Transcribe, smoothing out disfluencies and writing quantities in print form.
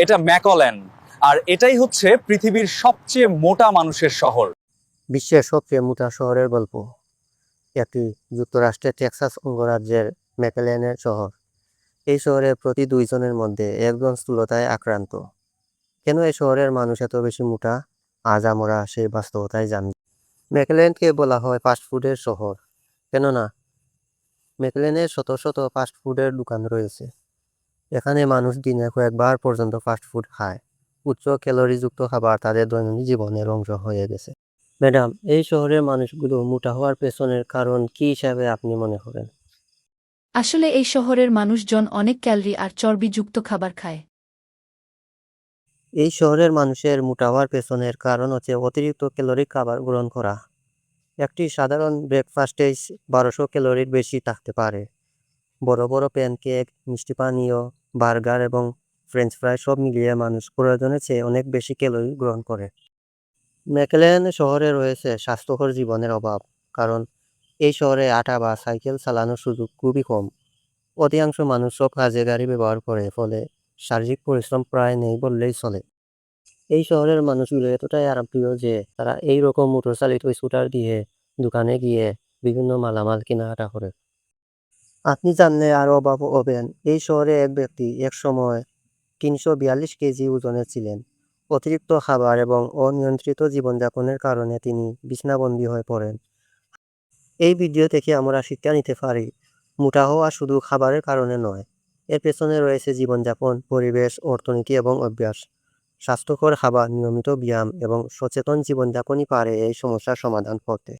এটা ম্যাকল্যান্ড, আর এটাই হচ্ছে পৃথিবীর সবচেয়ে মোটা মানুষের শহর। বিশ্বের সবচেয়ে মোটা শহরের গল্প। একটি যুক্তরাষ্ট্রের টেক্সাস অঙ্গরাজ্যের ম্যাকল্যান্ডের শহর। এই শহরে প্রতি 2 জনের মধ্যে একজন স্থূলতায় আক্রান্ত। কেন এই শহরের মানুষ এত বেশি মোটা? আজ আমরা সেই বাস্তবতায় জানি। ম্যাকল্যান্ডকে বলা হয় ফাস্টফুডের শহর, কেননা ম্যাকল্যান্ডে শত শত ফাস্টফুডের দোকান রয়েছে। এখানে মানুষ দিনে কয়েকবার পর্যন্ত ফাস্টফুড খায়। উচ্চ ক্যালোরিযুক্ত খাবার তাদের দৈনন্দিন জীবনের অংশ হয়ে গেছে। ম্যাডাম, এই শহরের মানুষগুলো মোটা হওয়ার পেছনের কারণ কি হিসাবে আপনি মনে করেন? আসলে এই শহরের মানুষজন অনেক ক্যালোরি আর চর্বিযুক্ত খাবার খায়। এই শহরের মানুষের মোটা হওয়ার পেছনের কারণ হচ্ছে অতিরিক্ত ক্যালোরিক খাবার গ্রহণ করা। একটি সাধারণ ব্রেকফাস্টেই 1200 ক্যালোরির বেশি থাকতে পারে। বড় বড় প্যানকেক, মিষ্টি পানীয়, বার্গার এবং ফ্রেঞ্চ ফ্রাই সব মিলিয়ে মানুষ প্রয়োজনের চেয়ে অনেক বেশি ক্যালোরি গ্রহণ করে। ম্যাকল্যান্ড শহরে রয়েছে স্বাস্থ্যকর জীবনের অভাব, কারণ এই শহরে হাঁটা বা সাইকেল চালানোর সুযোগ খুবই কম। অধিকাংশ মানুষ সব কাজে গাড়ি ব্যবহার করে, ফলে শারীরিক পরিশ্রম প্রায় নেই বললেই চলে। এই শহরের মানুষগুলো এতটাই আরামপ্রিয় যে তারা এই রকম মোটরচালিত স্কুটার দিয়ে দোকানে গিয়ে বিভিন্ন মালামাল কেনাকাটা করে। আপনি জানলে আরও অবাক হবেন, এই শহরে এক ব্যক্তি এক সময় 342 কেজি ওজনের ছিলেন। অতিরিক্ত খাবার এবং অনিয়ন্ত্রিত জীবনযাপনের কারণে তিনি বিছনাবন্দী হয়ে পড়েন। এই ভিডিও থেকে আমরা শিক্ষা নিতে পারি, মোটা হওয়া শুধু খাবারের কারণে নয়, এর পেছনে রয়েছে জীবনযাপন, পরিবেশ, অর্থনীতি এবং অভ্যাস। স্বাস্থ্যকর খাবার, নিয়মিত ব্যায়াম এবং সচেতন জীবনযাপনই পারে এই সমস্যার সমাধান করতে।